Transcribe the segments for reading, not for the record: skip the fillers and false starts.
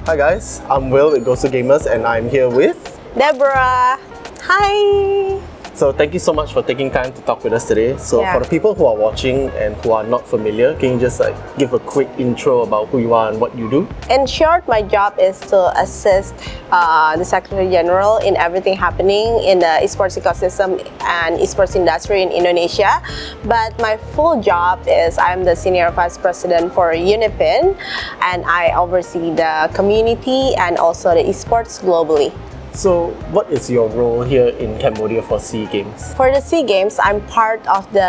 Hi guys, I'm Will with Gosu Gamers and I'm here with... Deborah. Hi. So thank you so much for taking time to talk with us today. So Yeah. for the people who are watching and who are not familiar, can you just give a quick intro about who you are and what you do? In short, my job is to assist the Secretary General in everything happening in the esports ecosystem and esports industry in Indonesia. But my full job is I'm the Senior Vice President for Unipin, and I oversee the community and also the esports globally. So what is your role here in Cambodia for SEA Games? For the SEA Games, I'm part of the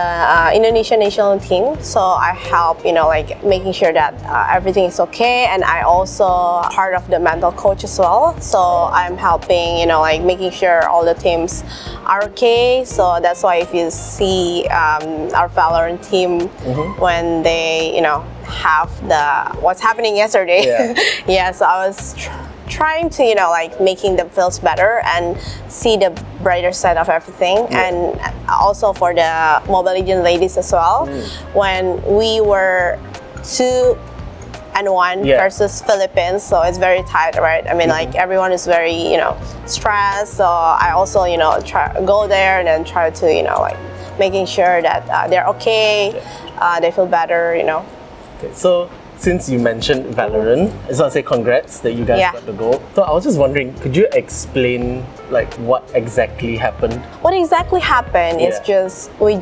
Indonesian national team, so I help, making sure that everything is okay, and I also part of the mental coach as well. So I'm helping, making sure all the teams are okay. So that's why if you see our Valorant team when they, have what's happening yesterday. Yeah, so I was trying to making them feel better and see the brighter side of everything. And also for the Mobile Legends ladies as well, when we were 2-1 versus Philippines, so it's very tight, right? I mean, everyone is very stressed, so I also go there and then try to making sure that they're okay, they feel better. Okay, so since you mentioned Valorant, I just want to say congrats that you guys got the goal. So I was just wondering, could you explain what exactly happened? What exactly happened is we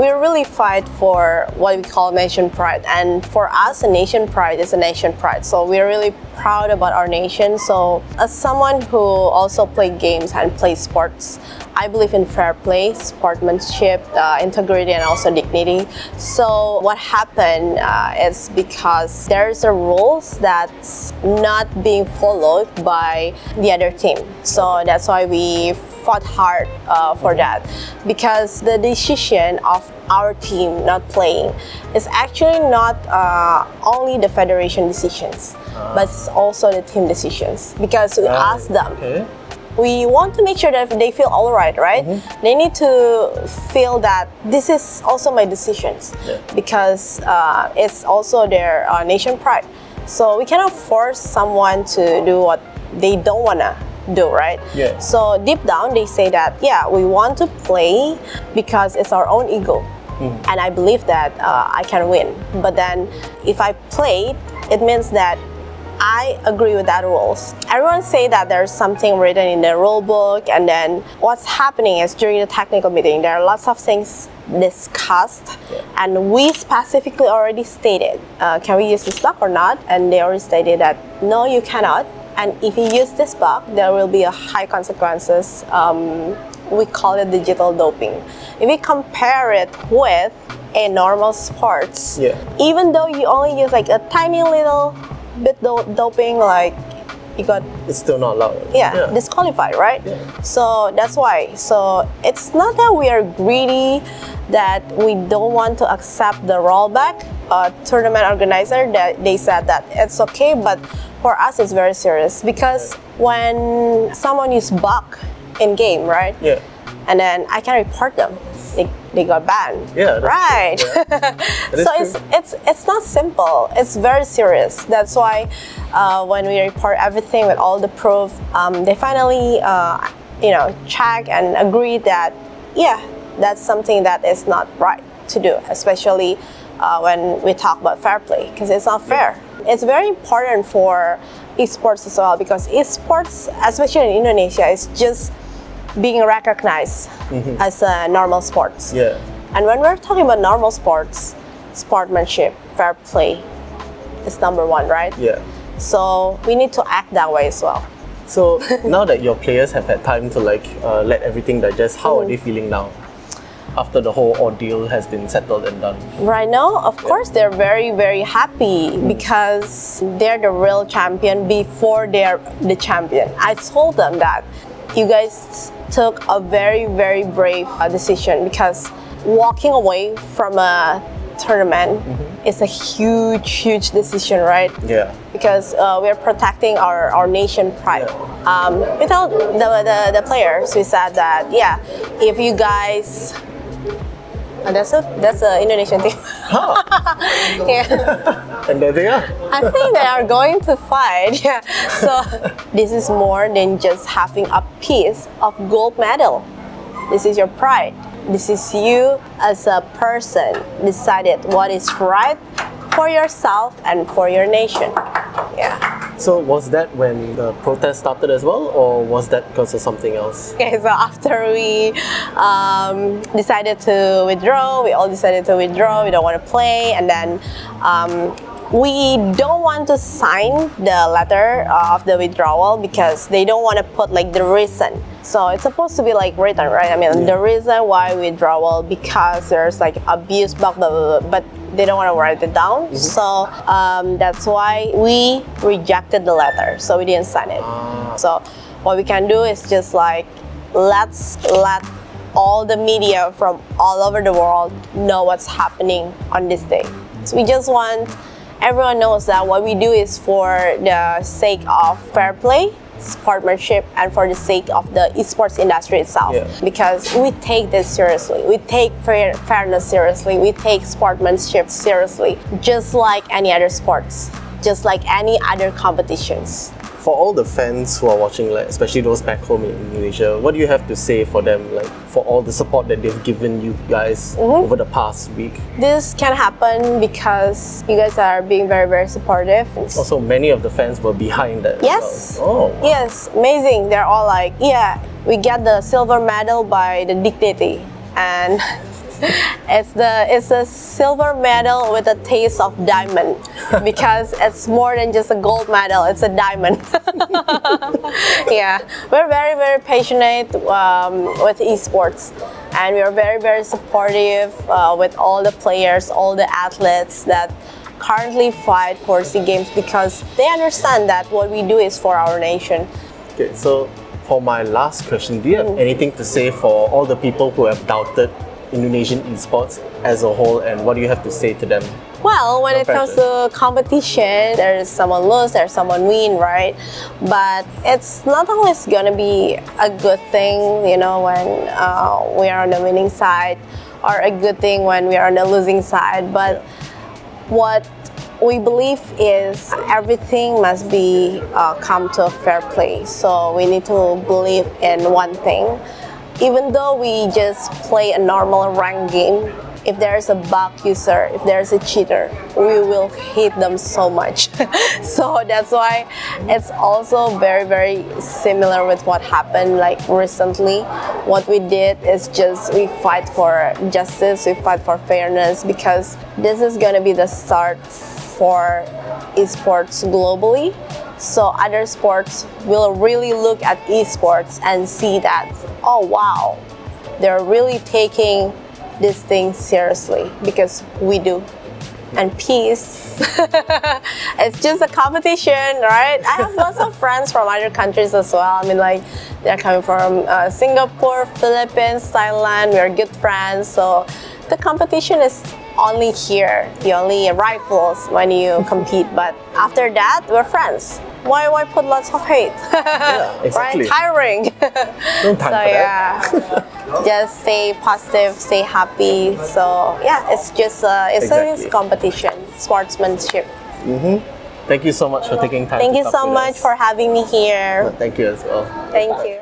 really fight for what we call nation pride, and for us, a nation pride is a nation pride. So we're really proud about our nation. So as someone who also play games and play sports, I believe in fair play, sportsmanship, integrity, and also dignity. So what happened is because there's a rules that's not being followed by the other team. So that's why we fought hard for that, because the decision of our team not playing is actually not only the federation decisions, but it's also the team decisions, because we asked them. We want to make sure that they feel all right? They need to feel that this is also my decisions, because it's also their nation pride. So we cannot force someone to do what they don't want to do, right? So deep down they say that, we want to play because it's our own ego. And I believe that I can win. But then if I play, it means that I agree with that rules. Everyone say that there's something written in the rule book, and then what's happening is during the technical meeting, there are lots of things discussed, and we specifically already stated, can we use this block or not? And they already stated that, no, you cannot. And if you use this block, there will be a high consequences. We call it digital doping. If we compare it with a normal sports, even though you only use a tiny little bit doping, it's still not allowed. Disqualified, right? So that's why. So it's not that we are greedy, that we don't want to accept the rollback. Tournament organizer, that they said that it's okay, but for us it's very serious, because when someone use bug in game, right? And then I can report them. They got banned. Right. So it's not simple. It's very serious. That's why when we report everything with all the proof, they finally check and agree that that's something that is not right to do, especially when we talk about fair play, because it's not fair. It's very important for esports as well, because esports, especially in Indonesia, is just being recognized as a normal sports. And when we're talking about normal sports, sportsmanship, fair play is number one, right? So we need to act that way as well. So now that your players have had time to let everything digest, how are they feeling now, after the whole ordeal has been settled and done? Right now, of course, they're very, very happy, because they're the real champion before they're the champion. I told them that you guys took a very, very brave decision, because walking away from a tournament is a huge decision, right? Because we're protecting our nation pride. Without the players, we said that if you guys That's a Indonesian team. Huh. Yeah. And there they are. I think they are going to fight. Yeah. So this is more than just having a piece of gold medal. This is your pride. This is you as a person decided what is right for yourself and for your nation. Yeah. So was that when the protest started as well, or was that because of something else? Okay, so after we decided to withdraw, we all decided to withdraw, we don't want to play, and then we don't want to sign the letter of the withdrawal because they don't want to put like the reason. So it's supposed to be like written, right? I mean, the reason why withdrawal because there's like abuse, blah, blah, blah, blah, but they don't want to write it down. So that's why we rejected the letter. So we didn't sign it. So what we can do is just like, let's let all the media from all over the world know what's happening on this day. So we just want everyone knows that what we do is for the sake of fair play, sportsmanship, and for the sake of the esports industry itself. Yeah. Because we take this seriously. We take fairness seriously. We take sportsmanship seriously, just like any other sports, just like any other competitions. For all the fans who are watching, like especially those back home in Indonesia, what do you have to say for them, like for all the support that they've given you guys over the past week? This can happen because you guys are being very, very supportive. Also, many of the fans were behind that. Yes. Oh. Yes, amazing. They're all like, yeah, we get the silver medal by the dignity, and it's a silver medal with a taste of diamond because it's more than just a gold medal. It's a diamond. Yeah, we're very, very passionate with esports, and we are very, very supportive with all the players, all the athletes that currently fight for SEA Games because they understand that what we do is for our nation. Okay, so for my last question, do you have anything to say for all the people who have doubted Indonesian esports as a whole, and what do you have to say to them? Well, when No it comes pressure. to competition, there's someone lose, there's someone win, right? But it's not always gonna be a good thing, you know, when we are on the winning side, or a good thing when we are on the losing side. But what we believe is everything must be come to a fair play. So we need to believe in one thing. Even though we just play a normal ranked game, if there's a bug user, if there's a cheater, we will hate them so much. So that's why it's also very, very similar with what happened like recently. What we did is just we fight for justice, we fight for fairness, because this is gonna be the start for esports globally. So other sports will really look at esports and see that, oh wow, they're really taking this thing seriously because we do. And peace. It's just a competition, right? I have lots of friends from other countries as well. I mean, like, they're coming from Singapore, Philippines, Thailand. We are good friends. So the competition is only here. You only rivals when you compete. But after that, we're friends. Why put lots of hate? Yeah, exactly. Right? Tiring. No time So for yeah, just stay positive, stay happy. So yeah, it's just Exactly. a competition, sportsmanship. Thank you so much for taking time Thank to you talk so with much us. for having me here. Thank you as well. Thank you.